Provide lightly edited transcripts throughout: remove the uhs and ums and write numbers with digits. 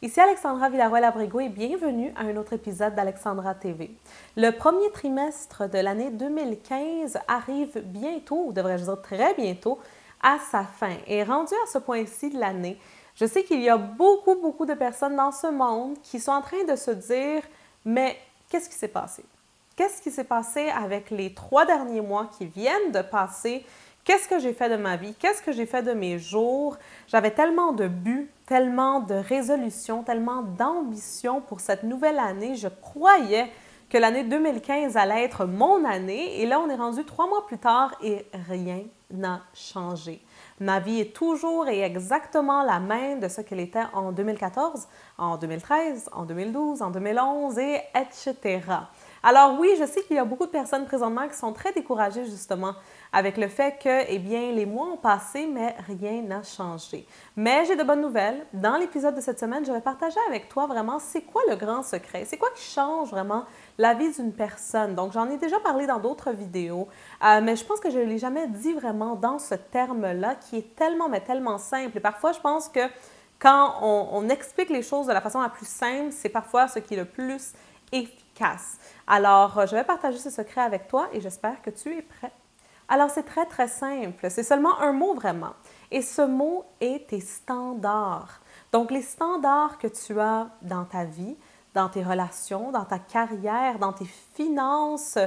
Ici Alexandra Villaroel-Abrego et bienvenue à un autre épisode d'Alexandra TV. Le premier trimestre de l'année 2015 arrive bientôt, ou devrais-je dire très bientôt, à sa fin. Et rendu à ce point-ci de l'année, je sais qu'il y a beaucoup de personnes dans ce monde qui sont en train de se dire « Mais qu'est-ce qui s'est passé? Qu'est-ce qui s'est passé avec les 3 derniers mois qui viennent de passer? Qu'est-ce que j'ai fait de ma vie? Qu'est-ce que j'ai fait de mes jours? J'avais tellement de buts, tellement de résolutions, tellement d'ambition pour cette nouvelle année. Je croyais que l'année 2015 allait être mon année. Et là, on est rendu 3 mois plus tard et rien n'a changé. Ma vie est toujours et exactement la même de ce qu'elle était en 2014, en 2013, en 2012, en 2011, et etc. Alors oui, je sais qu'il y a beaucoup de personnes présentement qui sont très découragées justement avec le fait que, eh bien, les mois ont passé, mais rien n'a changé. Mais j'ai de bonnes nouvelles. Dans l'épisode de cette semaine, je vais partager avec toi vraiment c'est quoi le grand secret, c'est quoi qui change vraiment la vie d'une personne. Donc, j'en ai déjà parlé dans d'autres vidéos, mais je pense que je ne l'ai jamais dit vraiment dans ce terme-là qui est tellement, mais tellement simple. Et parfois, je pense que quand on explique les choses de la façon la plus simple, c'est parfois ce qui est le plus efficace. Alors, je vais partager ce secret avec toi et j'espère que tu es prêt. Alors, c'est très simple. C'est seulement un mot vraiment. Et ce mot est tes standards. Donc, les standards que tu as dans ta vie, dans tes relations, dans ta carrière, dans tes finances,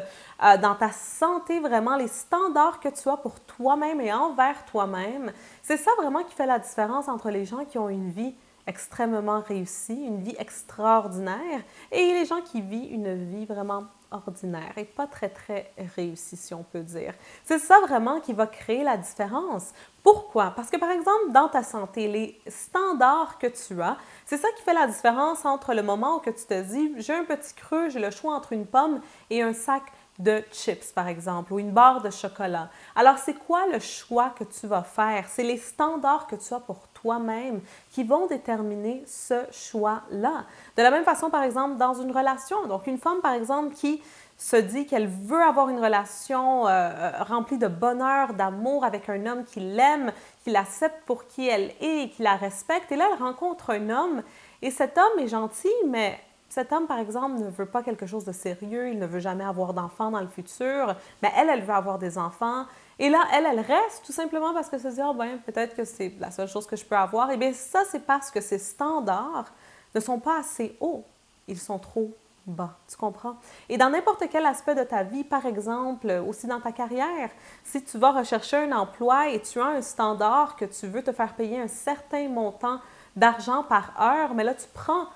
dans ta santé, vraiment, les standards que tu as pour toi-même et envers toi-même, c'est ça vraiment qui fait la différence entre les gens qui ont une vie extrêmement réussie, une vie extraordinaire, et les gens qui vivent une vie vraiment ordinaire et pas très réussie, si on peut dire. C'est ça vraiment qui va créer la différence. Pourquoi? Parce que, par exemple, dans ta santé, les standards que tu as, c'est ça qui fait la différence entre le moment où que tu te dis « j'ai un petit creux, j'ai le choix entre une pomme et un sac de chips, par exemple, ou une barre de chocolat. » Alors, c'est quoi le choix que tu vas faire? C'est les standards que tu as pour toi-même qui vont déterminer ce choix-là. De la même façon, par exemple, dans une relation. Donc, une femme, par exemple, qui se dit qu'elle veut avoir une relation remplie de bonheur, d'amour avec un homme qui l'aime, qui l'accepte pour qui elle est et qui la respecte. Et là, elle rencontre un homme et cet homme est gentil, mais cet homme, par exemple, ne veut pas quelque chose de sérieux, il ne veut jamais avoir d'enfants dans le futur, mais elle veut avoir des enfants. Et là, elle reste tout simplement parce qu'elle se dit « Ah ben, peut-être que c'est la seule chose que je peux avoir. » Eh bien, ça, c'est parce que ses standards ne sont pas assez hauts. Ils sont trop bas. Tu comprends? Et dans n'importe quel aspect de ta vie, par exemple, aussi dans ta carrière, si tu vas rechercher un emploi et tu as un standard que tu veux te faire payer un certain montant d'argent par heure, mais là, tu prends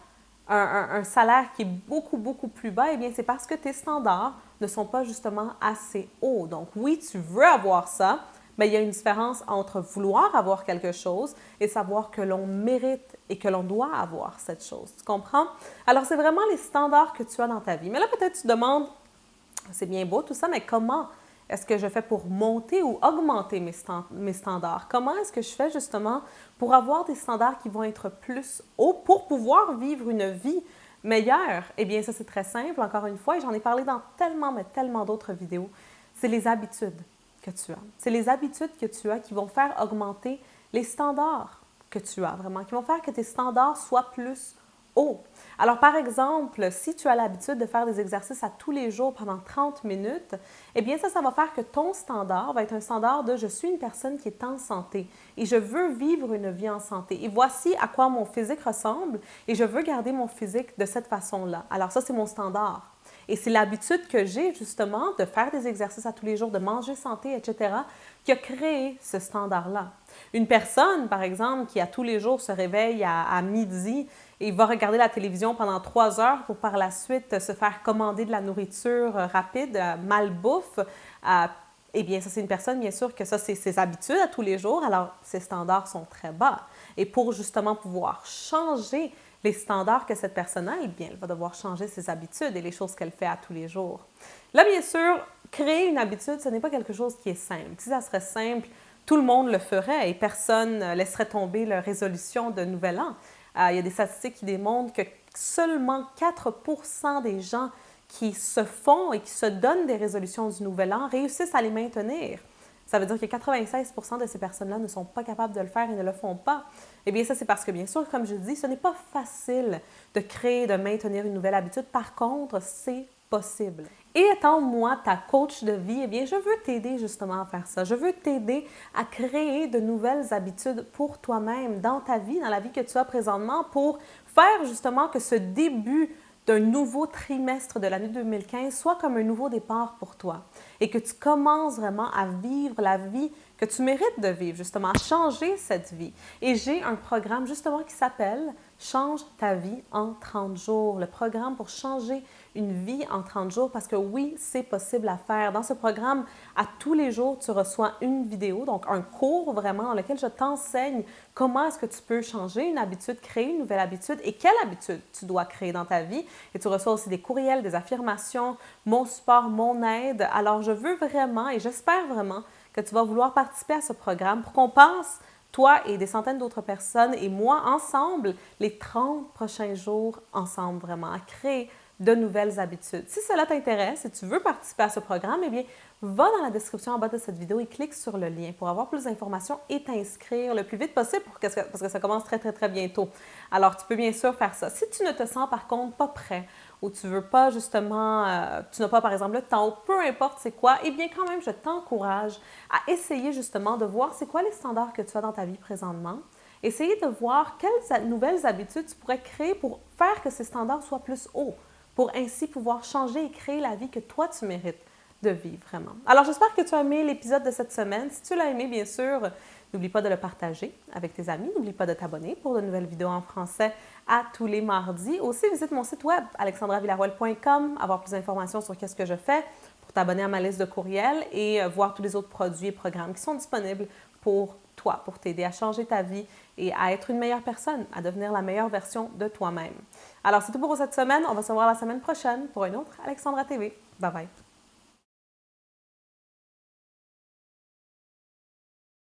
un salaire qui est beaucoup plus bas, eh bien, c'est parce que tes standards ne sont pas justement assez hauts. Donc, oui, tu veux avoir ça, mais il y a une différence entre vouloir avoir quelque chose et savoir que l'on mérite et que l'on doit avoir cette chose. Tu comprends? Alors, c'est vraiment les standards que tu as dans ta vie. Mais là, peut-être tu te demandes, c'est bien beau tout ça, mais comment est-ce que je fais pour monter ou augmenter mes standards? Comment est-ce que je fais justement pour avoir des standards qui vont être plus hauts pour pouvoir vivre une vie meilleure? Eh bien, ça, c'est très simple, encore une fois, et j'en ai parlé dans tellement d'autres vidéos. C'est les habitudes que tu as. C'est les habitudes que tu as qui vont faire augmenter les standards que tu as, vraiment, qui vont faire que tes standards soient plus hauts. Alors, par exemple, si tu as l'habitude de faire des exercices à tous les jours pendant 30 minutes, eh bien, ça va faire que ton standard va être un standard de « je suis une personne qui est en santé et je veux vivre une vie en santé. Et voici à quoi mon physique ressemble et je veux garder mon physique de cette façon-là. » Alors ça, c'est mon standard. Et c'est l'habitude que j'ai justement de faire des exercices à tous les jours, de manger santé, etc., qui a créé ce standard-là. Une personne, par exemple, qui à tous les jours se réveille à midi et va regarder la télévision pendant 3 heures pour par la suite se faire commander de la nourriture rapide, malbouffe, eh bien, ça, c'est une personne, bien sûr, que ça, c'est ses habitudes à tous les jours, alors ses standards sont très bas. Et pour justement pouvoir changer les standards que cette personne a, eh bien, elle va devoir changer ses habitudes et les choses qu'elle fait à tous les jours. Là, bien sûr, créer une habitude, ce n'est pas quelque chose qui est simple. Si ça serait simple, tout le monde le ferait et personne ne laisserait tomber leur résolution de Nouvel An. Il y a des statistiques qui démontrent que seulement 4% des gens qui se font et qui se donnent des résolutions du Nouvel An réussissent à les maintenir. Ça veut dire que 96% de ces personnes-là ne sont pas capables de le faire et ne le font pas. Eh bien, ça, c'est parce que, bien sûr, comme je dis, ce n'est pas facile de créer, de maintenir une nouvelle habitude. Par contre, c'est possible. Et étant moi ta coach de vie, eh bien, je veux t'aider justement à faire ça. Je veux t'aider à créer de nouvelles habitudes pour toi-même, dans ta vie, dans la vie que tu as présentement, pour faire justement que ce début d'un nouveau trimestre de l'année 2015 soit comme un nouveau départ pour toi et que tu commences vraiment à vivre la vie que tu mérites de vivre, justement, à changer cette vie. Et j'ai un programme justement qui s'appelle Change ta vie en 30 jours, le programme pour changer une vie en 30 jours parce que oui, c'est possible à faire. Dans ce programme, à tous les jours, tu reçois une vidéo, donc un cours vraiment dans lequel je t'enseigne comment est-ce que tu peux changer une habitude, créer une nouvelle habitude et quelle habitude tu dois créer dans ta vie. Et tu reçois aussi des courriels, des affirmations, mon support, mon aide. Alors, je veux vraiment et j'espère vraiment que tu vas vouloir participer à ce programme pour qu'on passe, toi et des centaines d'autres personnes et moi, ensemble, les 30 prochains jours, ensemble vraiment, à créer de nouvelles habitudes. Si cela t'intéresse et tu veux participer à ce programme, eh bien, va dans la description en bas de cette vidéo et clique sur le lien pour avoir plus d'informations et t'inscrire le plus vite possible parce que ça commence très, très, très bientôt. Alors, tu peux bien sûr faire ça. Si tu ne te sens par contre pas prêt ou tu veux pas justement, tu n'as pas par exemple le temps ou peu importe c'est quoi, eh bien quand même, je t'encourage à essayer justement de voir c'est quoi les standards que tu as dans ta vie présentement. Essayer de voir quelles nouvelles habitudes tu pourrais créer pour faire que ces standards soient plus hauts, pour ainsi pouvoir changer et créer la vie que toi tu mérites de vivre vraiment. Alors j'espère que tu as aimé l'épisode de cette semaine. Si tu l'as aimé, bien sûr, n'oublie pas de le partager avec tes amis. N'oublie pas de t'abonner pour de nouvelles vidéos en français à tous les mardis. Aussi, visite mon site web alexandravillaroel.com, avoir plus d'informations sur qu'est-ce que je fais, pour t'abonner à ma liste de courriels et voir tous les autres produits et programmes qui sont disponibles pour toi, pour t'aider à changer ta vie et à être une meilleure personne, à devenir la meilleure version de toi-même. Alors, c'est tout pour cette semaine. On va se voir la semaine prochaine pour une autre Alexandra TV. Bye bye!